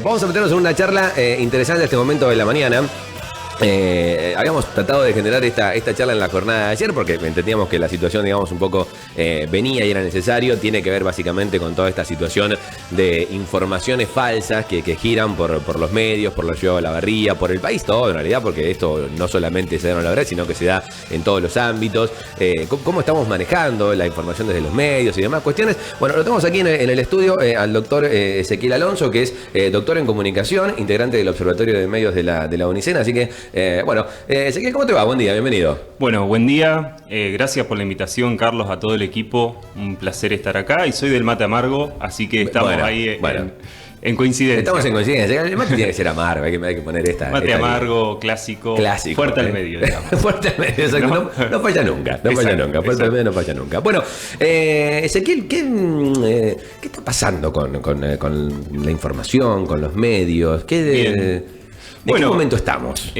Vamos a meternos en una charla interesante en este momento de la mañana. Habíamos tratado de generar esta charla en la jornada de ayer porque entendíamos que la situación, digamos, un poco venía y era necesario. Tiene que ver básicamente con toda esta situación de informaciones falsas que giran por los medios, por los Río Olavarría, por el país todo en realidad, porque esto no solamente se da en Olavarría, sino que se da en todos los ámbitos. ¿Cómo estamos manejando la información desde los medios y demás cuestiones? Bueno, lo tenemos aquí en el estudio al doctor Ezequiel Alonso, que es doctor en comunicación, integrante del Observatorio de Medios de la UNICEN, así que Ezequiel, ¿cómo te va? Buen día, bienvenido. Bueno, buen día. Gracias por la invitación, Carlos, a todo el equipo. Un placer estar acá y soy del mate amargo, así que estamos en coincidencia. Estamos en coincidencia. El mate tiene que ser amargo, hay que poner esta. Mate amargo, clásico, fuerte al medio, digamos. Fuerte al medio, exacto. No falla nunca. No falla nunca. Fuerte al medio no falla nunca. Bueno, Ezequiel, ¿qué está pasando con la información, con los medios? ¿En qué momento estamos?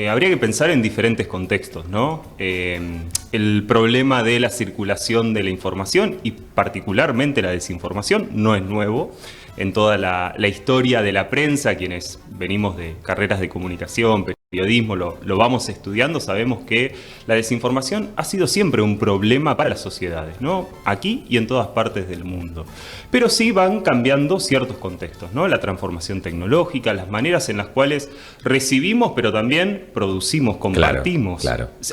Habría que pensar en diferentes contextos, ¿no? El problema de la circulación de la información y particularmente la desinformación no es nuevo. En toda la historia de la prensa, quienes venimos de carreras de comunicación, periodismo, lo vamos estudiando, sabemos que la desinformación ha sido siempre un problema para las sociedades, ¿no? Aquí y en todas partes del mundo. Pero sí van cambiando ciertos contextos, ¿no? La transformación tecnológica, las maneras en las cuales recibimos, pero también producimos, compartimos,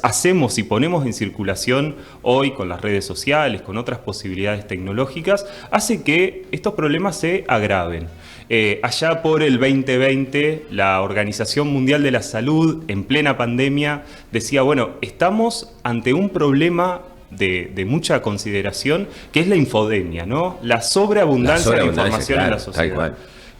hacemos y ponemos en circulación hoy con las redes sociales, con otras posibilidades tecnológicas, hace que estos problemas se agraven. Allá por el 2020, la Organización Mundial de la Salud, en plena pandemia, decía, bueno, estamos ante un problema de mucha consideración, que es la infodemia, ¿no? La sobreabundancia de información en la sociedad.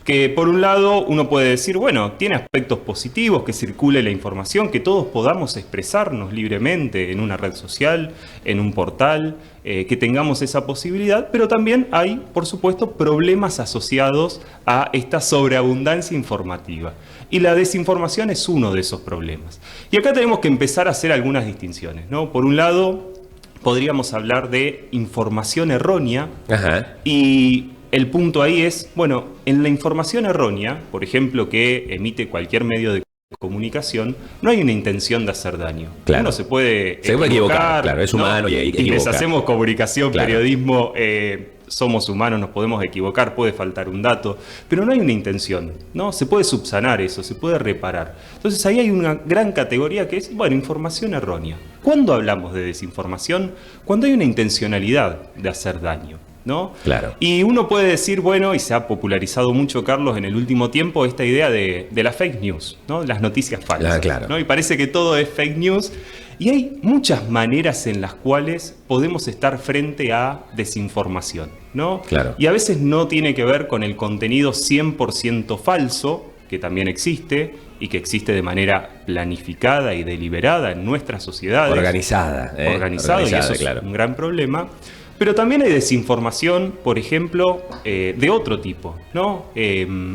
Que por un lado uno puede decir, bueno, tiene aspectos positivos, que circule la información, que todos podamos expresarnos libremente en una red social, en un portal, que tengamos esa posibilidad, pero también hay, por supuesto, problemas asociados a esta sobreabundancia informativa. Y la desinformación es uno de esos problemas. Y acá tenemos que empezar a hacer algunas distinciones, ¿no? Por un lado, podríamos hablar de información errónea. Ajá. Y el punto ahí es, bueno, en la información errónea, por ejemplo, que emite cualquier medio de comunicación, no hay una intención de hacer daño. Claro. Uno se puede equivocar, claro, es humano, ¿no? y les hacemos comunicación, claro. Periodismo, somos humanos, nos podemos equivocar, puede faltar un dato, pero no hay una intención, ¿no? Se puede subsanar eso, se puede reparar. Entonces ahí hay una gran categoría que es, bueno, información errónea. ¿Cuándo hablamos de desinformación? Cuando hay una intencionalidad de hacer daño, ¿no? Claro. Y uno puede decir, bueno, y se ha popularizado mucho, Carlos, en el último tiempo, esta idea de la fake news, ¿no? Las noticias falsas. Claro. ¿no? Y parece que todo es fake news. Y hay muchas maneras en las cuales podemos estar frente a desinformación, ¿no? Claro. Y a veces no tiene que ver con el contenido 100% falso, que también existe, y que existe de manera planificada y deliberada en nuestras sociedades. Organizada, y eso es un gran problema. Pero también hay desinformación, por ejemplo, de otro tipo, ¿no?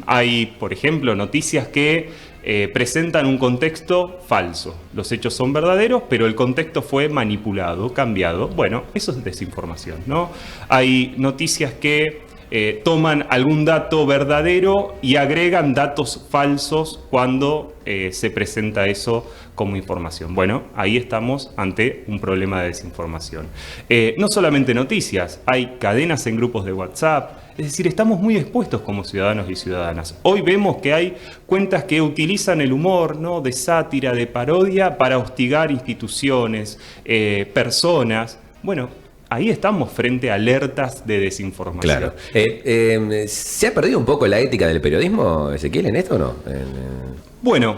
Hay, por ejemplo, noticias que presentan un contexto falso. Los hechos son verdaderos, pero el contexto fue manipulado, cambiado. Bueno, eso es desinformación, ¿no? Hay noticias que toman algún dato verdadero y agregan datos falsos cuando se presenta eso como información. Bueno, ahí estamos ante un problema de desinformación. No solamente noticias, hay cadenas en grupos de WhatsApp, es decir, estamos muy expuestos como ciudadanos y ciudadanas. Hoy vemos que hay cuentas que utilizan el humor, ¿no? De sátira, de parodia, para hostigar instituciones, personas. Bueno, ahí estamos frente a alertas de desinformación. Claro. ¿Se ha perdido un poco la ética del periodismo, Ezequiel, en esto o no? Bueno,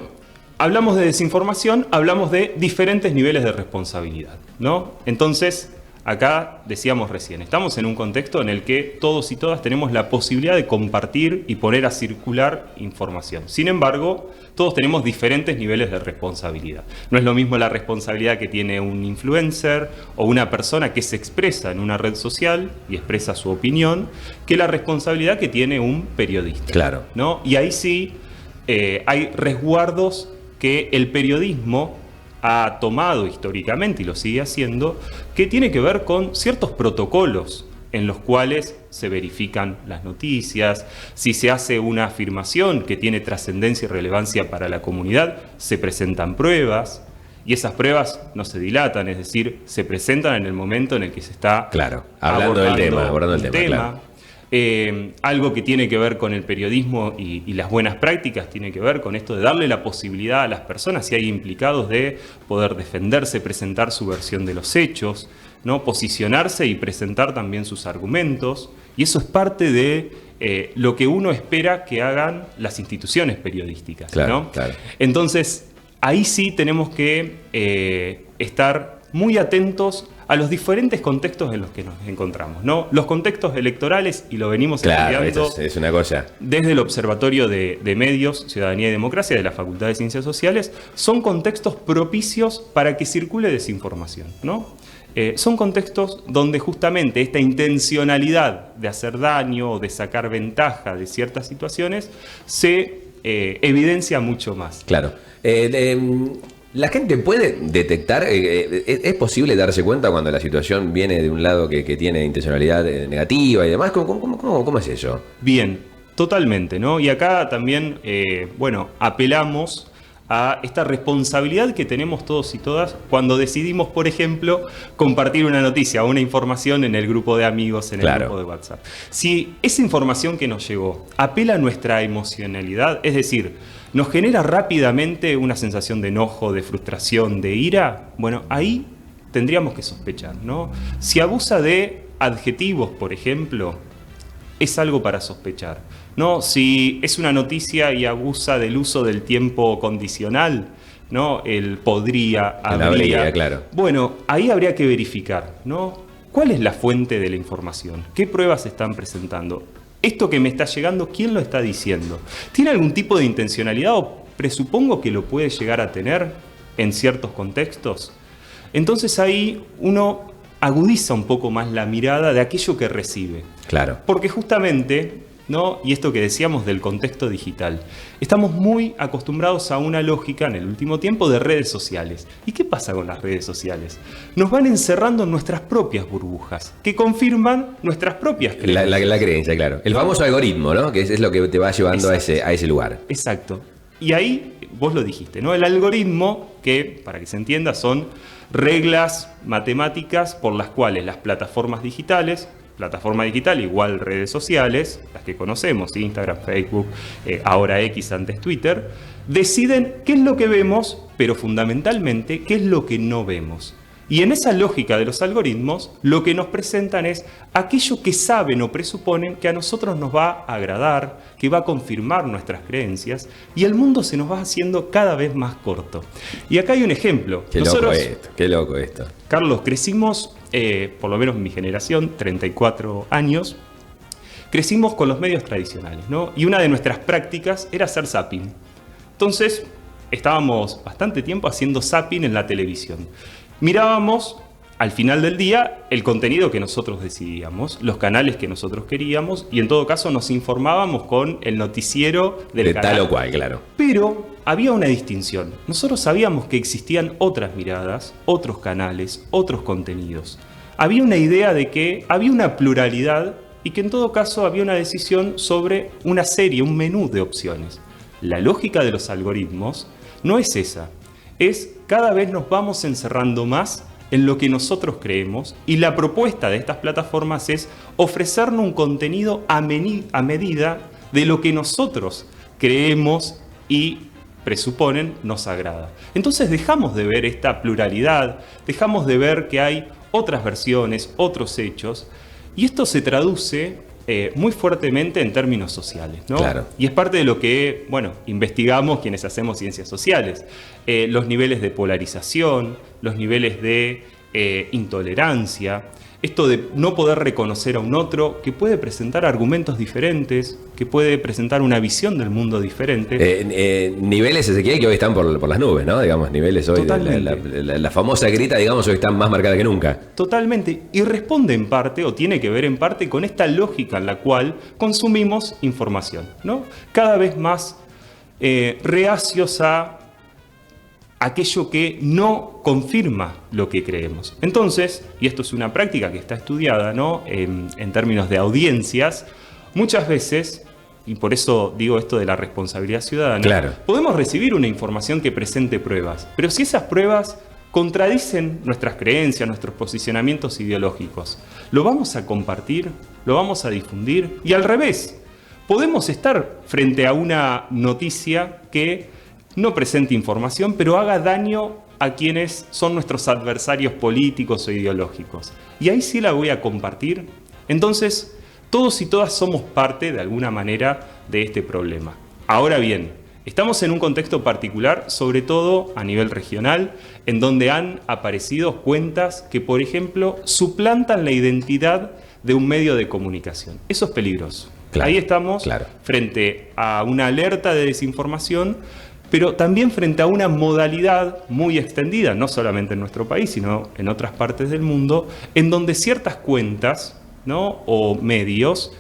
hablamos de desinformación, hablamos de diferentes niveles de responsabilidad, ¿no? Entonces, acá decíamos recién, estamos en un contexto en el que todos y todas tenemos la posibilidad de compartir y poner a circular información. Sin embargo, todos tenemos diferentes niveles de responsabilidad. No es lo mismo la responsabilidad que tiene un influencer o una persona que se expresa en una red social y expresa su opinión, que la responsabilidad que tiene un periodista. Claro. ¿No? Y ahí sí hay resguardos que el periodismo ha tomado históricamente y lo sigue haciendo, que tiene que ver con ciertos protocolos en los cuales se verifican las noticias. Si se hace una afirmación que tiene trascendencia y relevancia para la comunidad, se presentan pruebas. Y esas pruebas no se dilatan, es decir, se presentan en el momento en el que se está abordando el tema. Claro. Algo que tiene que ver con el periodismo y las buenas prácticas tiene que ver con esto de darle la posibilidad a las personas, si hay implicados, de poder defenderse, presentar su versión de los hechos, ¿no? Posicionarse y presentar también sus argumentos. Y eso es parte de lo que uno espera que hagan las instituciones periodísticas, ¿no? Claro. Entonces, ahí sí tenemos que estar muy atentos a los diferentes contextos en los que nos encontramos, ¿no? Los contextos electorales, y lo venimos estudiando es una cosa. Desde el Observatorio de Medios, Ciudadanía y Democracia de la Facultad de Ciencias Sociales, son contextos propicios para que circule desinformación, ¿no? Son contextos donde justamente esta intencionalidad de hacer daño o de sacar ventaja de ciertas situaciones se evidencia mucho más. Claro. ¿La gente puede detectar, es posible darse cuenta cuando la situación viene de un lado que tiene intencionalidad negativa y demás? ¿Cómo es eso? Bien, totalmente, ¿no? Y acá también, apelamos a esta responsabilidad que tenemos todos y todas cuando decidimos, por ejemplo, compartir una noticia o una información en el grupo de amigos, en el grupo de WhatsApp. Si esa información que nos llegó apela a nuestra emocionalidad, es decir, nos genera rápidamente una sensación de enojo, de frustración, de ira, bueno, ahí tendríamos que sospechar, ¿no? Si abusa de adjetivos, por ejemplo, es algo para sospechar, ¿no? Si es una noticia y abusa del uso del tiempo condicional, ¿no? El podría, habría, claro. Bueno, ahí habría que verificar, ¿no? ¿Cuál es la fuente de la información? ¿Qué pruebas se están presentando? Esto que me está llegando, ¿quién lo está diciendo? ¿Tiene algún tipo de intencionalidad o presupongo que lo puede llegar a tener en ciertos contextos? Entonces ahí uno agudiza un poco más la mirada de aquello que recibe. Claro. Porque justamente, ¿no? Y esto que decíamos del contexto digital, estamos muy acostumbrados a una lógica en el último tiempo de redes sociales. ¿Y qué pasa con las redes sociales? Nos van encerrando en nuestras propias burbujas, que confirman nuestras propias creencias. La creencia, claro. El famoso algoritmo, ¿no? Que es lo que te va llevando a ese lugar. Exacto. Y ahí, vos lo dijiste, ¿no? El algoritmo, que, para que se entienda, son reglas matemáticas por las cuales las plataformas digitales, plataforma digital igual redes sociales, las que conocemos, Instagram, Facebook, ahora X, antes Twitter, deciden qué es lo que vemos, pero fundamentalmente qué es lo que no vemos. Y en esa lógica de los algoritmos, lo que nos presentan es aquello que saben o presuponen que a nosotros nos va a agradar, que va a confirmar nuestras creencias, y el mundo se nos va haciendo cada vez más corto. Y acá hay un ejemplo. Qué loco esto. Carlos, crecimos, por lo menos mi generación, 34 años, crecimos con los medios tradicionales, ¿no? Y una de nuestras prácticas era hacer zapping. Entonces, estábamos bastante tiempo haciendo zapping en la televisión. Mirábamos al final del día el contenido que nosotros decidíamos, los canales que nosotros queríamos, y en todo caso nos informábamos con el noticiero del canal. Tal o cual, claro. Pero había una distinción. Nosotros sabíamos que existían otras miradas, otros canales, otros contenidos. Había una idea de que había una pluralidad y que en todo caso había una decisión sobre una serie, un menú de opciones. La lógica de los algoritmos no es esa. Es cada vez nos vamos encerrando más en lo que nosotros creemos, y la propuesta de estas plataformas es ofrecernos un contenido a medida de lo que nosotros creemos y presuponen nos agrada. Entonces dejamos de ver esta pluralidad, dejamos de ver que hay otras versiones, otros hechos, y esto se traduce muy fuertemente en términos sociales, ¿no? Claro. Y es parte de lo que, investigamos quienes hacemos ciencias sociales. Los niveles de polarización, los niveles de intolerancia, esto de no poder reconocer a un otro que puede presentar argumentos diferentes, que puede presentar una visión del mundo diferente. Niveles, Ezequiel, que hoy están por las nubes, ¿no? Digamos, niveles hoy, la famosa grita, digamos, hoy están más marcadas que nunca. Totalmente, y responde en parte, o tiene que ver en parte, con esta lógica en la cual consumimos información, ¿no? Cada vez más reacios a aquello que no confirma lo que creemos. Entonces, y esto es una práctica que está estudiada, ¿no? En términos de audiencias, muchas veces, y por eso digo esto de la responsabilidad ciudadana, claro, podemos recibir una información que presente pruebas, pero si esas pruebas contradicen nuestras creencias, nuestros posicionamientos ideológicos, ¿lo vamos a compartir? ¿Lo vamos a difundir? Y al revés, podemos estar frente a una noticia que no presente información, pero haga daño a quienes son nuestros adversarios políticos o ideológicos. Y ahí sí la voy a compartir. Entonces, todos y todas somos parte, de alguna manera, de este problema. Ahora bien, estamos en un contexto particular, sobre todo a nivel regional, en donde han aparecido cuentas que, por ejemplo, suplantan la identidad de un medio de comunicación. Eso es peligroso. Claro, ahí estamos frente a una alerta de desinformación, pero también frente a una modalidad muy extendida, no solamente en nuestro país, sino en otras partes del mundo, en donde ciertas cuentas, ¿no?, o medios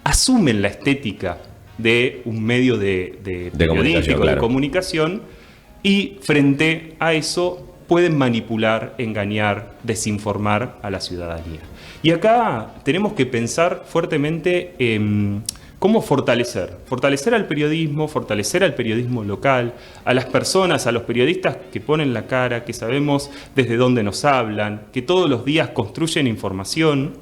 asumen la estética de un medio de periodístico, de comunicación, y frente a eso pueden manipular, engañar, desinformar a la ciudadanía. Y acá tenemos que pensar fuertemente en cómo fortalecer al periodismo local, a las personas, a los periodistas que ponen la cara, que sabemos desde dónde nos hablan, que todos los días construyen información,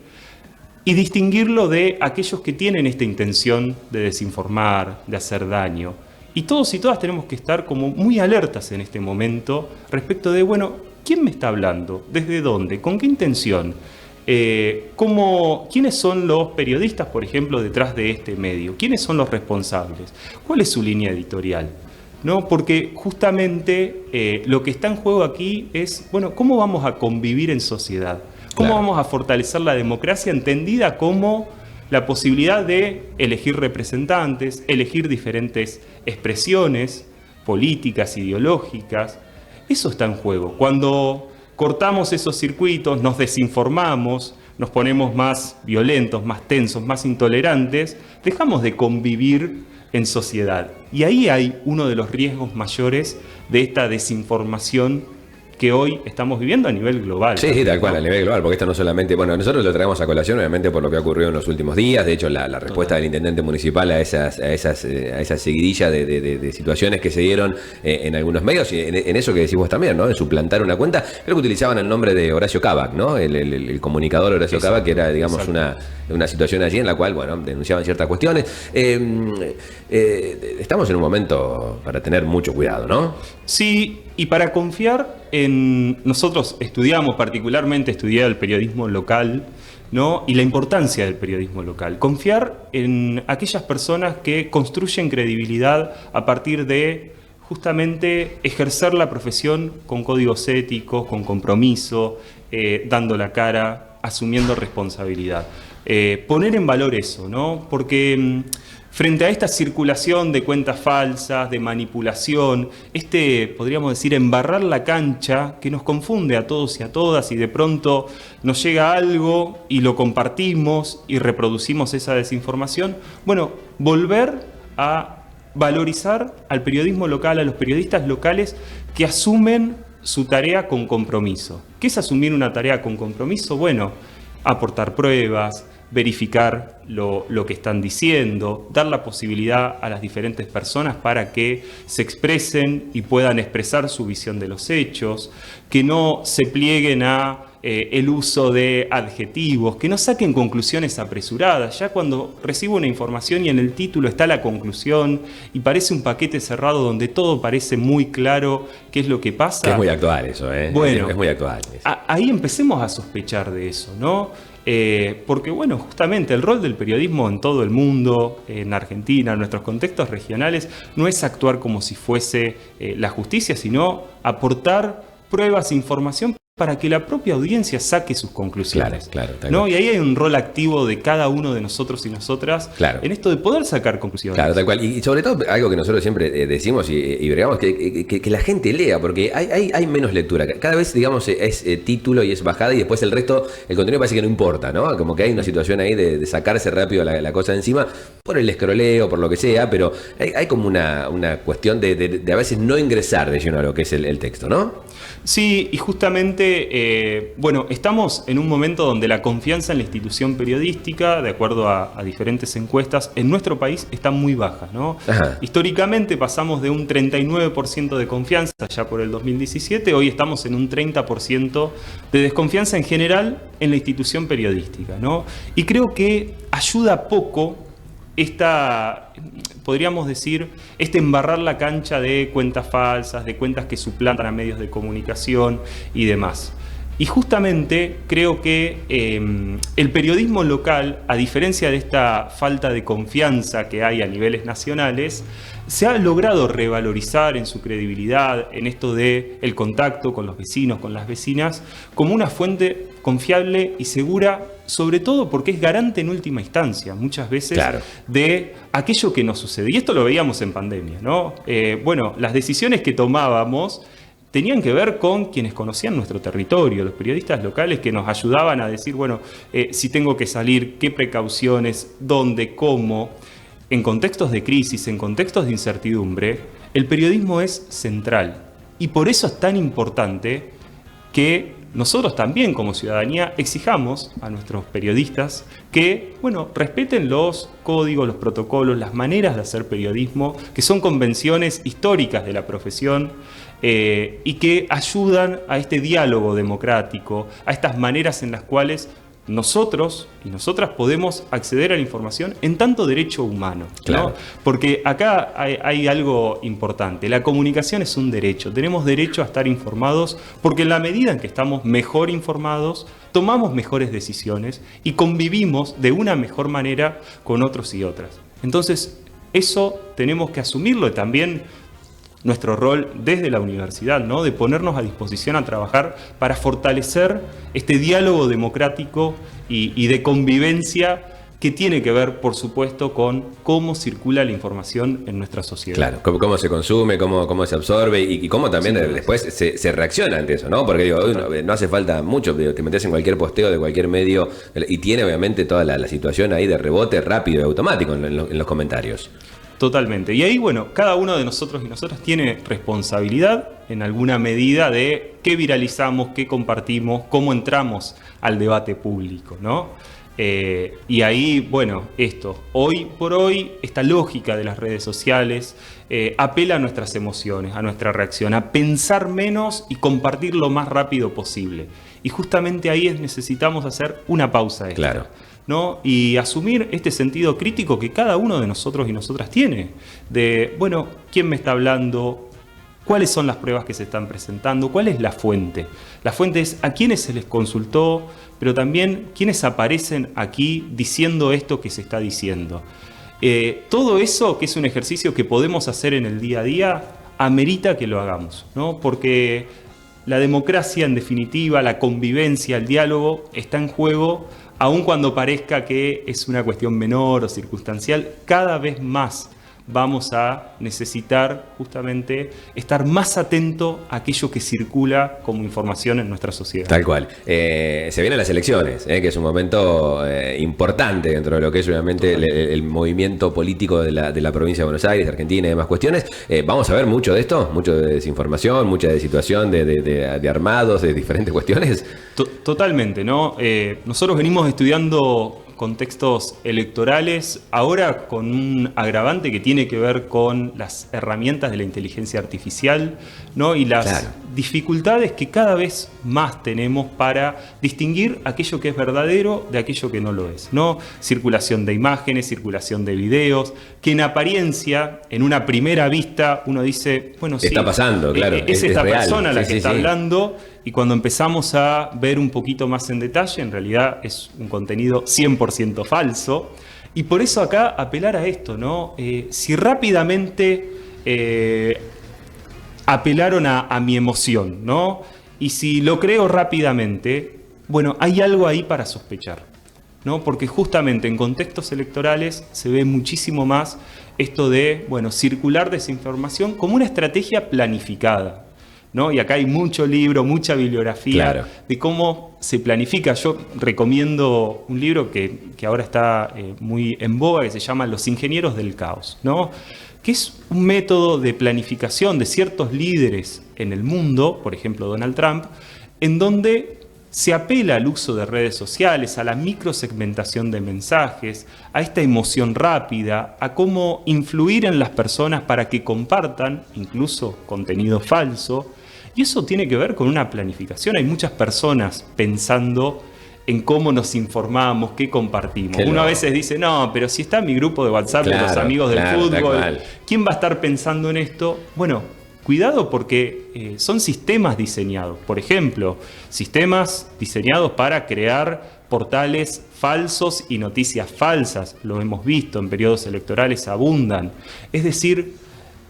y distinguirlo de aquellos que tienen esta intención de desinformar, de hacer daño. Y todos y todas tenemos que estar como muy alertas en este momento respecto de, bueno, ¿quién me está hablando? ¿Desde dónde? ¿Con qué intención? ¿Quiénes son los periodistas, por ejemplo, detrás de este medio? ¿Quiénes son los responsables? ¿Cuál es su línea editorial? ¿No? Porque justamente lo que está en juego aquí es, bueno, ¿cómo vamos a convivir en sociedad? ¿Cómo vamos a fortalecer la democracia entendida como la posibilidad de elegir representantes, elegir diferentes expresiones políticas, ideológicas? Eso está en juego. Cuando cortamos esos circuitos, nos desinformamos, nos ponemos más violentos, más tensos, más intolerantes, dejamos de convivir en sociedad. Y ahí hay uno de los riesgos mayores de esta desinformación que hoy estamos viviendo a nivel global. Sí, sí, tal cual, a nivel global, porque esto no solamente, bueno, nosotros lo traemos a colación obviamente por lo que ha ocurrido en los últimos días. De hecho, la respuesta del intendente municipal a esa seguidilla de situaciones que se dieron en algunos medios, y en eso que decís vos también, ¿no? En suplantar una cuenta, creo que utilizaban el nombre de Horacio Cabac, ¿no? El comunicador Horacio Cabac, que era, digamos, una situación allí en la cual, bueno, denunciaban ciertas cuestiones. Estamos en un momento para tener mucho cuidado, ¿no? Sí, y para confiar en... Nosotros particularmente estudié el periodismo local, ¿no? Y la importancia del periodismo local. Confiar en aquellas personas que construyen credibilidad a partir de justamente ejercer la profesión con códigos éticos, con compromiso, dando la cara, asumiendo responsabilidad. Poner en valor eso, ¿no? Porque frente a esta circulación de cuentas falsas, de manipulación, podríamos decir, embarrar la cancha que nos confunde a todos y a todas, y de pronto nos llega algo y lo compartimos y reproducimos esa desinformación, bueno, volver a valorizar al periodismo local, a los periodistas locales que asumen su tarea con compromiso. ¿Qué es asumir una tarea con compromiso? Bueno, aportar pruebas, verificar lo que están diciendo, dar la posibilidad a las diferentes personas para que se expresen y puedan expresar su visión de los hechos, que no se plieguen a el uso de adjetivos, que no saquen conclusiones apresuradas. Ya cuando recibo una información y en el título está la conclusión y parece un paquete cerrado donde todo parece muy claro qué es lo que pasa. Que es muy actual eso, ¿eh? Bueno, es muy actual. Ahí empecemos a sospechar de eso, ¿no? Porque, bueno, justamente el rol del periodismo en todo el mundo, en Argentina, en nuestros contextos regionales, no es actuar como si fuese la justicia, sino aportar pruebas e información para que la propia audiencia saque sus conclusiones. Claro, ¿no? Y ahí hay un rol activo de cada uno de nosotros y nosotras en esto de poder sacar conclusiones. Claro, tal cual. Y sobre todo, algo que nosotros siempre decimos y bregamos, que la gente lea, porque hay menos lectura. Cada vez, digamos, es título y es bajada, y después el resto, el contenido parece que no importa, ¿no? Como que hay una situación ahí de sacarse rápido la cosa de encima, por el escroleo, por lo que sea, pero hay como una cuestión de a veces no ingresar de lleno a lo que es el texto, ¿no? Sí, y justamente, estamos en un momento donde la confianza en la institución periodística, de acuerdo a diferentes encuestas, en nuestro país está muy baja, ¿no? Históricamente pasamos de un 39% de confianza ya por el 2017, hoy estamos en un 30% de desconfianza en general en la institución periodística, ¿no? Y creo que ayuda poco podríamos decir, embarrar la cancha de cuentas falsas, de cuentas que suplantan a medios de comunicación y demás. Y justamente creo que el periodismo local, a diferencia de esta falta de confianza que hay a niveles nacionales, se ha logrado revalorizar en su credibilidad, en esto de el contacto con los vecinos, con las vecinas, como una fuente confiable y segura, sobre todo porque es garante en última instancia, muchas veces, de aquello que nos sucede. Y esto lo veíamos en pandemia, ¿no? Las decisiones que tomábamos tenían que ver con quienes conocían nuestro territorio, los periodistas locales que nos ayudaban a decir, si tengo que salir, qué precauciones, dónde, cómo. En contextos de crisis, en contextos de incertidumbre, el periodismo es central. Y por eso es tan importante que nosotros también como ciudadanía exijamos a nuestros periodistas que, respeten los códigos, los protocolos, las maneras de hacer periodismo, que son convenciones históricas de la profesión, y que ayudan a este diálogo democrático, a estas maneras en las cuales nosotros y nosotras podemos acceder a la información en tanto derecho humano, ¿no? Porque acá hay algo importante. La comunicación es un derecho. Tenemos derecho a estar informados porque en la medida en que estamos mejor informados, tomamos mejores decisiones y convivimos de una mejor manera con otros y otras. Entonces, eso tenemos que asumirlo también. Nuestro rol desde la universidad, ¿no? De ponernos a disposición a trabajar para fortalecer este diálogo democrático y de convivencia que tiene que ver, por supuesto, con cómo circula la información en nuestra sociedad. Claro, cómo se consume, cómo se absorbe y cómo también después se reacciona ante eso, ¿no? Porque no hace falta mucho, te metes en cualquier posteo de cualquier medio y tiene obviamente toda la situación ahí de rebote rápido y automático en los comentarios. Totalmente. Y ahí, cada uno de nosotros y nosotras tiene responsabilidad en alguna medida de qué viralizamos, qué compartimos, cómo entramos al debate público, ¿no? Y ahí, hoy por hoy, esta lógica de las redes sociales apela a nuestras emociones, a nuestra reacción, a pensar menos y compartir lo más rápido posible. Y justamente ahí necesitamos hacer una pausa extra. Claro. ¿No? Y asumir este sentido crítico que cada uno de nosotros y nosotras tiene, de, ¿quién me está hablando? ¿Cuáles son las pruebas que se están presentando? ¿Cuál es la fuente? La fuente es a quiénes se les consultó, pero también quiénes aparecen aquí diciendo esto que se está diciendo. Todo eso, que es un ejercicio que podemos hacer en el día a día, amerita que lo hagamos, ¿no? Porque la democracia, en definitiva, la convivencia, el diálogo, está en juego. Aun cuando parezca que es una cuestión menor o circunstancial, cada vez más vamos a necesitar justamente estar más atento a aquello que circula como información en nuestra sociedad. Tal cual. Se vienen las elecciones, que es un momento importante dentro de lo que es obviamente el movimiento político de la provincia de Buenos Aires, de Argentina y demás cuestiones. Vamos a ver mucho de esto, mucho de desinformación, mucha de situación de armados, de diferentes cuestiones. Totalmente, ¿no? Nosotros venimos estudiando contextos electorales, ahora con un agravante que tiene que ver con las herramientas de la inteligencia artificial, ¿no? Y las dificultades que cada vez más tenemos para distinguir aquello que es verdadero de aquello que no lo es, ¿no? Circulación de imágenes, circulación de videos, que en apariencia, en una primera vista, uno dice, sí, está pasando, claro. Es esta real. persona la que está hablando. Y cuando empezamos a ver un poquito más en detalle, en realidad es un contenido 100% falso. Y por eso acá apelar a esto, ¿no? Si rápidamente apelaron a mi emoción, ¿no? Y si lo creo rápidamente, bueno, hay algo ahí para sospechar, ¿no? Porque justamente en contextos electorales se ve muchísimo más esto de, bueno, circular desinformación como una estrategia planificada, ¿no? Y acá hay mucho libro, mucha bibliografía de cómo se planifica. Yo recomiendo un libro que ahora está muy en boga, que se llama Los ingenieros del caos, ¿no? Que es un método de planificación de ciertos líderes en el mundo, por ejemplo Donald Trump, en donde se apela al uso de redes sociales, a la microsegmentación de mensajes, a esta emoción rápida, a cómo influir en las personas para que compartan incluso contenido falso. Y eso tiene que ver con una planificación. Hay muchas personas pensando en cómo nos informamos, qué compartimos. Uno a veces dice, no, pero si está en mi grupo de WhatsApp de los amigos del fútbol, ¿quién va a estar pensando en esto? Bueno, cuidado porque son sistemas diseñados. Por ejemplo, sistemas diseñados para crear portales falsos y noticias falsas. Lo hemos visto, en periodos electorales abundan. Es decir,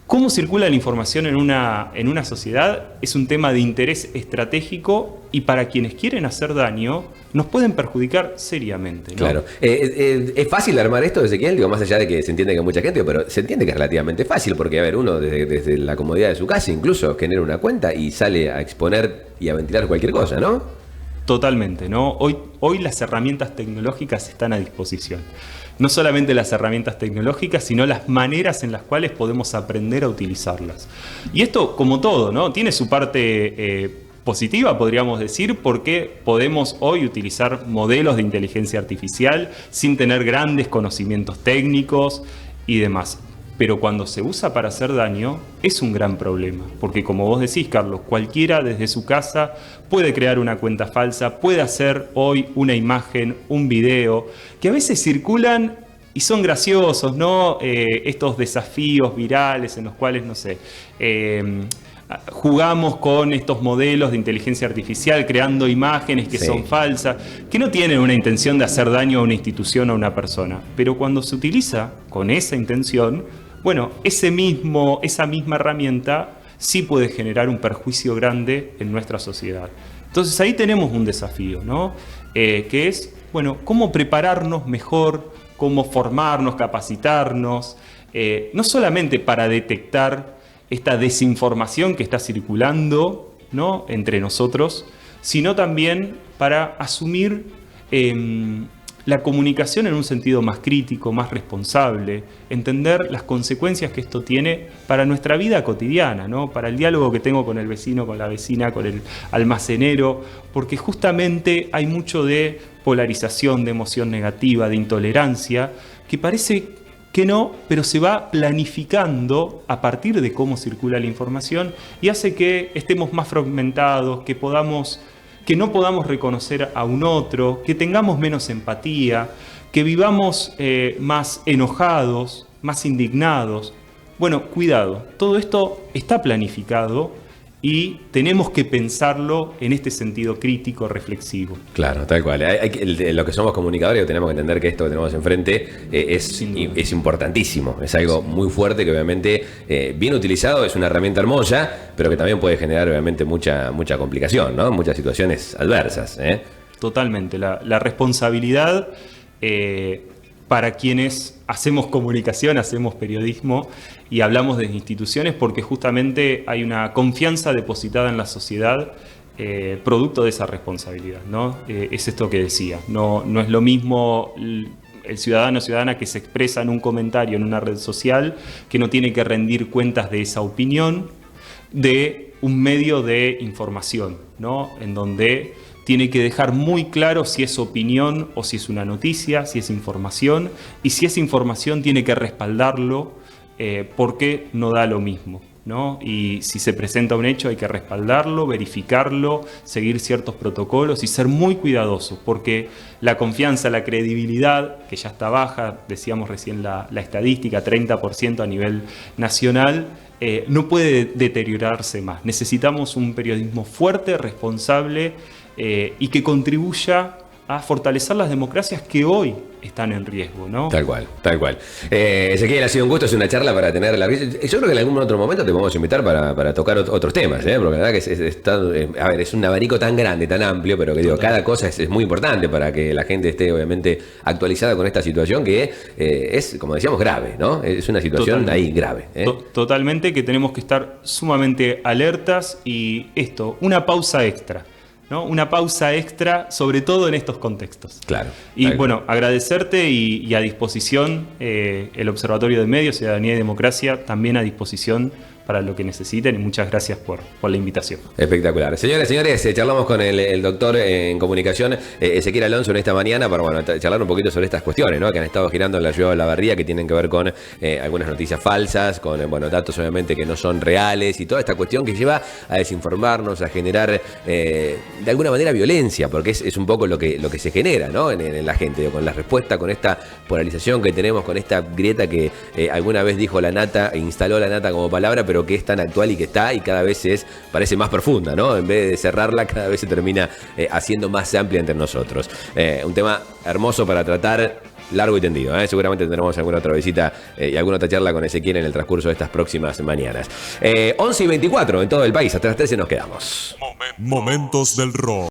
cómo circula la información en una sociedad es un tema de interés estratégico y para quienes quieren hacer daño nos pueden perjudicar seriamente, ¿no? Claro. ¿Es fácil armar esto, Ezequiel? Digo, más allá de que se entiende que hay mucha gente, pero se entiende que es relativamente fácil, porque, a ver, uno desde la comodidad de su casa incluso genera una cuenta y sale a exponer y a ventilar cualquier cosa, ¿no? Totalmente, ¿no? Hoy las herramientas tecnológicas están a disposición. No solamente las herramientas tecnológicas, sino las maneras en las cuales podemos aprender a utilizarlas. Y esto, como todo, ¿no? Tiene su parte positiva, podríamos decir, porque podemos hoy utilizar modelos de inteligencia artificial sin tener grandes conocimientos técnicos y demás. Pero cuando se usa para hacer daño, es un gran problema. Porque como vos decís, Carlos, cualquiera desde su casa puede crear una cuenta falsa, puede hacer hoy una imagen, un video, que a veces circulan y son graciosos, ¿no? Estos desafíos virales en los cuales, no sé, jugamos con estos modelos de inteligencia artificial creando imágenes que son falsas, que no tienen una intención de hacer daño a una institución o a una persona. Pero cuando se utiliza con esa intención, bueno, esa misma herramienta sí puede generar un perjuicio grande en nuestra sociedad. Entonces ahí tenemos un desafío, ¿no? Que es, bueno, cómo prepararnos mejor, cómo formarnos, capacitarnos, no solamente para detectar esta desinformación que está circulando, ¿no?, entre nosotros, sino también para asumir la comunicación en un sentido más crítico, más responsable, entender las consecuencias que esto tiene para nuestra vida cotidiana, ¿no?, para el diálogo que tengo con el vecino, con la vecina, con el almacenero, porque justamente hay mucho de polarización, de emoción negativa, de intolerancia, que parece que no, pero se va planificando a partir de cómo circula la información y hace que estemos más fragmentados, que no podamos reconocer a un otro, que tengamos menos empatía, que vivamos más enojados, más indignados. Bueno, cuidado, todo esto está planificado y tenemos que pensarlo en este sentido crítico, reflexivo. Claro, tal cual. Lo que somos comunicadores tenemos que entender que esto que tenemos enfrente es importantísimo. Es algo muy fuerte que obviamente, bien utilizado, es una herramienta hermosa, pero que también puede generar obviamente mucha complicación, ¿no? Muchas situaciones adversas. Totalmente. La responsabilidad para quienes hacemos comunicación, hacemos periodismo y hablamos de instituciones, porque justamente hay una confianza depositada en la sociedad producto de esa responsabilidad, ¿no? Es esto que decía, no es lo mismo el ciudadano o ciudadana que se expresa en un comentario en una red social, que no tiene que rendir cuentas de esa opinión, de un medio de información, ¿no?, en donde tiene que dejar muy claro si es opinión o si es una noticia, si es información, y si es información tiene que respaldarlo porque no da lo mismo, ¿no? Y si se presenta un hecho hay que respaldarlo, verificarlo, seguir ciertos protocolos y ser muy cuidadosos, porque la confianza, la credibilidad, que ya está baja, decíamos recién la estadística, 30% a nivel nacional, no puede deteriorarse más. Necesitamos un periodismo fuerte, responsable, y que contribuya a fortalecer las democracias que hoy están en riesgo, ¿no? Tal cual, tal cual. Ezequiel, ha sido un gusto, es una charla para tenerla. Yo creo que en algún otro momento te podemos invitar para tocar otros temas, porque la verdad que es un abanico tan grande, tan amplio, pero que digo, cada cosa es muy importante para que la gente esté obviamente actualizada con esta situación que es, como decíamos, grave, ¿no? Es una situación ahí grave. Totalmente, que tenemos que estar sumamente alertas y una pausa extra. ¿No? Una pausa extra, sobre todo en estos contextos. Claro. Y bueno, agradecerte y a disposición el Observatorio de Medios, Ciudadanía y Democracia, también a disposición para lo que necesiten, y muchas gracias por la invitación. Espectacular. Señores, charlamos con el doctor en comunicación Ezequiel Alonso en esta mañana para charlar un poquito sobre estas cuestiones, ¿no? Que han estado girando en la ciudad de Olavarría, que tienen que ver con algunas noticias falsas, con datos obviamente que no son reales y toda esta cuestión que lleva a desinformarnos, a generar de alguna manera violencia, porque es un poco lo que se genera, ¿no? en la gente, con la respuesta, con esta polarización que tenemos, con esta grieta que alguna vez dijo la nata, instaló la nata como palabra, pero que es tan actual y que está y cada vez parece más profunda, ¿no? En vez de cerrarla, cada vez se termina haciendo más amplia entre nosotros. Un tema hermoso para tratar, largo y tendido. Seguramente tendremos alguna otra visita y alguna otra charla con Ezequiel en el transcurso de estas próximas mañanas. 11:24 en todo el país, hasta las 13 nos quedamos. Momentos del rock.